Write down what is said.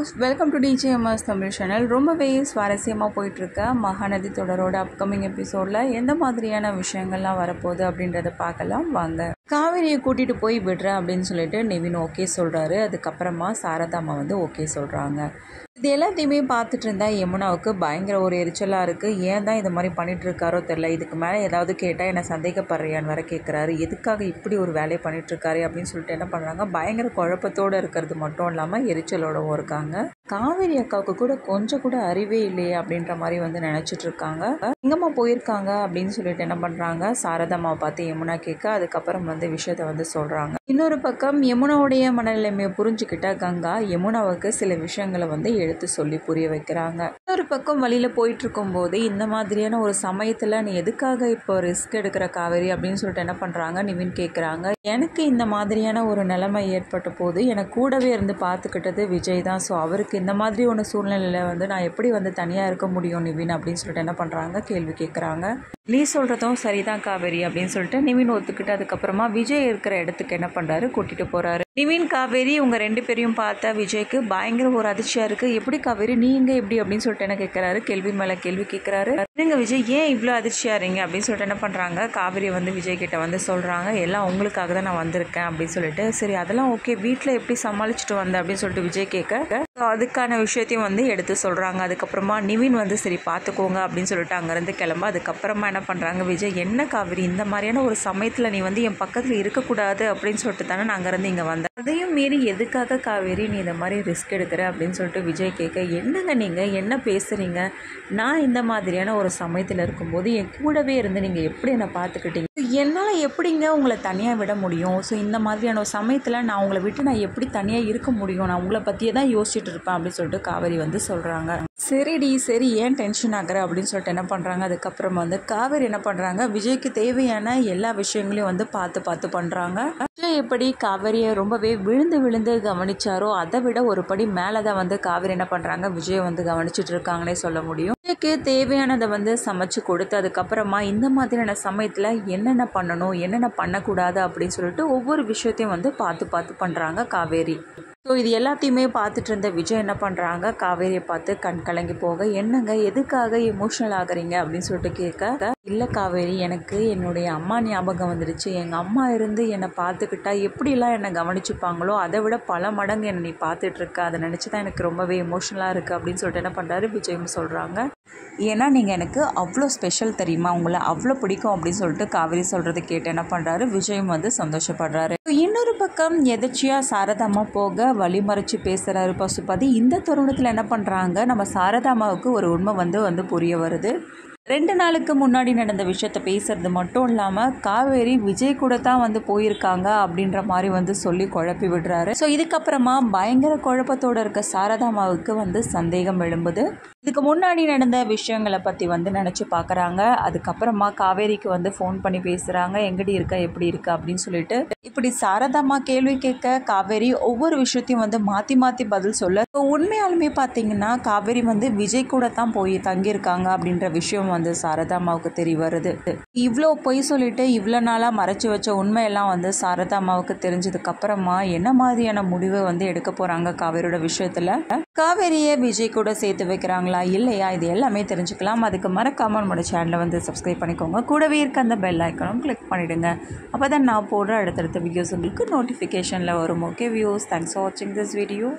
Views, welcome to TJMS Tamil channel. ரொம்பவே சுவாரஸ்யமாக போயிட்டுருக்க மகாநதி தொடரோட அப்கமிங் எபிசோடில் எந்த மாதிரியான விஷயங்கள்லாம் வரப்போகுது அப்படின்றத பார்க்கலாம் வாங்க. காவேரியை கூட்டிகிட்டு போய் விடுறேன் அப்படின்னு சொல்லிட்டு நிவின் ஓகே சொல்கிறாரு. அதுக்கப்புறமா சாரதாம்மா வந்து ஓகே சொல்கிறாங்க. இது எல்லாத்தையுமே பார்த்துட்டு இருந்தா யமுனாவுக்கு பயங்கர ஒரு எரிச்சலாக இருக்குது. ஏன் தான் இது மாதிரி பண்ணிகிட்ருக்காரோ தெரில. இதுக்கு மேலே ஏதாவது கேட்டால் என்னை சந்தேகப்படுறியான்னு வேற கேட்குறாரு. எதுக்காக இப்படி ஒரு வேலையை பண்ணிகிட்ருக்காரு அப்படின்னு சொல்லிட்டு என்ன பண்ணுறாங்க, பயங்கர குழப்பத்தோடு இருக்கிறது மட்டும் இல்லாமல் எரிச்சலோடவும் இருக்காங்க. காவேரி அக்காவுக்கு கூட கொஞ்சம் கூட அறிவே இல்லையே அப்படின்ற மாதிரி வந்து நினச்சிட்டு இருக்காங்க. எங்கம்மா போயிருக்காங்க அப்படின்னு சொல்லிட்டு என்ன பண்ணுறாங்க, சாரதாம்மாவை பார்த்து யமுனா கேட்க அதுக்கப்புறம் வந்து விஷயத்த வந்து சொல்கிறாங்க. இன்னொரு பக்கம் யமுனாவுடைய மனநிலைமையை புரிஞ்சுக்கிட்ட கங்கா யமுனாவுக்கு சில விஷயங்களை வந்து எடுத்து சொல்லி புரிய வைக்கிறாங்க. இன்னொரு பக்கம் வழியில் போயிட்டு இருக்கும் போது இந்த மாதிரியான ஒரு சமயத்தில் நீ எதுக்காக இப்போ ரிஸ்க் எடுக்கிற காவேரி அப்படின்னு சொல்லிட்டு என்ன பண்ணுறாங்க, நிவின் கேட்குறாங்க. எனக்கு இந்த மாதிரியான ஒரு நிலைமை ஏற்பட்ட போது எனக்கு கூடவே இருந்து பார்த்துக்கிட்டது விஜய் தான். ஸோ அவருக்கு இந்த மாதிரி ஒன்று சூழ்நிலையில் வந்து நான் எப்படி வந்து தனியாக இருக்க முடியும் நிவின் அப்படின்னு சொல்லிட்டு என்ன பண்ணுறாங்க, கேள்வி கேட்குறாங்க. நீ சொல்கிறதும் சரிதான் காவேரி அப்படின்னு சொல்லிட்டு நிவின் ஒத்துக்கிட்டு அதுக்கப்புறமா விஜய் இருக்கிற இடத்துக்கு என்ன பண்ணுறாரு, கூட்டிகிட்டு போகிறாரு. நிவின் காவேரி உங்கள் ரெண்டு பேரையும் பார்த்தா விஜய்க்கு பயங்கர ஒரு அதிர்ச்சியாக இருக்குது. எப்படி காவேரி நீங்கள் எப்படி அப்படின்னு சொல்லிட்டு என்ன கேட்குறாரு, கேள்வி மேலே கேள்வி கேட்குறாரு. நீங்கள் விஜய் ஏன் இவ்வளோ அதிர்ச்சியாக இருங்க அப்படின்னு சொல்லிட்டு என்ன பண்ணுறாங்க, காவேரி வந்து விஜய் கிட்ட வந்து சொல்கிறாங்க, எல்லாம் உங்களுக்காக தான் நான் வந்திருக்கேன் அப்படின்னு சொல்லிட்டு. சரி அதெல்லாம் ஓகே, வீட்டில் எப்படி சமாளிச்சுட்டு வந்தேன் அப்படின்னு சொல்லிட்டு விஜய் கேட்க அதுக்கான விஷயத்தையும் வந்து எடுத்து சொல்கிறாங்க. அதுக்கப்புறமா நிவின் வந்து சரி பார்த்துக்கோங்க அப்படின்னு சொல்லிட்டு அங்கேருந்து கிளம்ப அதுக்கப்புறமா என்ன பண்ணுறாங்க, விஜய் என்ன காவேரி இந்த மாதிரியான ஒரு சமயத்தில் நீ வந்து என் பக்கத்தில் இருக்கக்கூடாது அப்படின்னு சொல்லிட்டு தானே நான் அங்கேருந்து இங்கே வந்தேன். அதையும் மீறி எதுக்காக காவேரி நீ இந்த மாதிரி ரிஸ்க் எடுக்கிற அப்படின்னு சொல்லிட்டு விஜய் கேட்க, என்னங்க நீங்கள் என்ன பேசுகிறீங்க, நான் இந்த மாதிரியான ஒரு சமயத்தில் இருக்கும்போது என் கூடவே இருந்து நீங்கள் எப்படி என்னை பார்த்துக்கிட்டீங்க, என்னால் எப்படிங்க உங்களை தனியாக விட முடியும். ஸோ இந்த மாதிரியான ஒரு சமயத்தில் நான் உங்களை விட்டு நான் எப்படி தனியாக இருக்க முடியும், நான் உங்களை பற்றியே தான் யோசிச்சுட்டு இருப்பேன் அப்படின்னு சொல்லிட்டு காவேரி வந்து சொல்கிறாங்க. சரிடி சரி ஏன் டென்ஷன் ஆகிற அப்படின்னு சொல்லிட்டு என்ன பண்ணுறாங்க. அதுக்கப்புறம் வந்து காவேரி என்ன பண்ணுறாங்க, விஜய்க்கு தேவையான எல்லா விஷயங்களையும் வந்து பார்த்து பண்ணுறாங்க. விஜய் எப்படி காவேரியை ரொம்பவே விழுந்து கவனிச்சாரோ அதை விட ஒரு படி மேலே தான் வந்து காவேரி என்ன பண்ணுறாங்க, விஜயை வந்து கவனிச்சுட்டு இருக்காங்கன்னே சொல்ல முடியும். விஜய்க்கு தேவையானதை வந்து சமைச்சு கொடுத்து அதுக்கப்புறமா இந்த மாதிரியான சமயத்தில் என்னென்ன பண்ணணும் என்னென்ன பண்ணக்கூடாது அப்படின்னு சொல்லிட்டு ஒவ்வொரு விஷயத்தையும் வந்து பார்த்து பண்ணுறாங்க காவேரி. ஸோ இது எல்லாத்தையுமே பார்த்துட்டு இருந்த விஜய் என்ன பண்ணுறாங்க, காவேரியை பார்த்து கண் கலங்கி போக, என்னங்க எதுக்காக எமோஷ்னல் ஆகுறீங்க அப்படின்னு சொல்லிட்டு கேட்க, இல்லை காவேரி எனக்கு என்னுடைய அம்மா ஞாபகம் வந்துடுச்சு. எங்கள் அம்மா இருந்து என்னை பார்த்துக்கிட்டா எப்படிலாம் என்னை கவனிச்சுப்பாங்களோ அதை விட பல மடங்கு என்னை நீ பார்த்துட்ருக்க, அதை நினச்சி தான் எனக்கு ரொம்பவே எமோஷ்னலாக இருக்குது அப்படின்னு சொல்லிட்டு என்ன பண்ணுறாரு விஜயும் சொல்கிறாங்க. ஏன்னா நீங்கள் எனக்கு அவ்வளோ ஸ்பெஷல் தெரியுமா, உங்களை அவ்வளோ பிடிக்கும் அப்படின்னு சொல்லிட்டு காவேரி சொல்கிறது கேட்டு என்ன பண்ணுறாரு, விஜயும் வந்து சந்தோஷப்படுறாரு. இன்னொரு பக்கம் எதர்ச்சியாக சாரதாம்மா போக வழிமறைச்சு பேசுகிறாரு பசுபதி. இந்த தருணத்தில் என்ன பண்ணுறாங்க, நம்ம சாரதாம்மாவுக்கு ஒரு உண்மை வந்து புரிய வருது. 2 நாளுக்கு முன்னாடி நடந்த விஷயத்த பேசுறது மட்டும் இல்லாமல் காவேரி விஜய் கூட தான் வந்து போயிருக்காங்க அப்படின்ற மாதிரி வந்து சொல்லி குழப்பி விடுறாரு. ஸோ இதுக்கப்புறமா பயங்கர குழப்பத்தோடு இருக்க சாரதாம்மாவுக்கு வந்து சந்தேகம் எழும்புது. இதுக்கு முன்னாடி நடந்த விஷயங்களை பற்றி வந்து நினச்சி பார்க்குறாங்க. அதுக்கப்புறமா காவேரிக்கு வந்து ஃபோன் பண்ணி பேசுகிறாங்க, எங்கடி இருக்க எப்படி இருக்க அப்படின்னு சொல்லிட்டு. இப்படி சாரதாம்மா கேள்வி கேட்க காவேரி ஒவ்வொரு விஷயத்தையும் வந்து மாற்றி பதில் சொல்ல, உண்மையாலுமே பார்த்தீங்கன்னா காவேரி வந்து விஜய் கூட தான் போய் தங்கியிருக்காங்க அப்படின்ற விஷயம் வந்து சாரதாம்மாவுக்கு தெரிய வருது. இவ்வளோ பொய் சொல்லிட்டு இவ்வளோ நாளாக மறைச்சு வச்ச உண்மையெல்லாம் வந்து சாரதாம்மாவுக்கு தெரிஞ்சதுக்கு அப்புறமா என்ன மாதிரியான முடிவை வந்து எடுக்க போகிறாங்க காவேரியோட விஷயத்தில், காவேரியை விஜய் கூட சேர்த்து வைக்கிறாங்களா இல்லையா, இது எல்லாமே தெரிஞ்சுக்கலாம். அதுக்கு மறக்காம நம்மளோட சேனலை வந்து சப்ஸ்கிரைப் பண்ணிக்கோங்க. கூடவே இருக்க அந்த பெல் ஐக்கனும் கிளிக் பண்ணிவிடுங்க. அப்போ தான் நான் போடுற அடுத்தடுத்த வீடியோஸ் உங்களுக்கு நோட்டிஃபிகேஷனில் வரும். ஓகே வியூஸ், தேங்க்ஸ் ஃபார் வாட்சிங் திஸ் வீடியோ.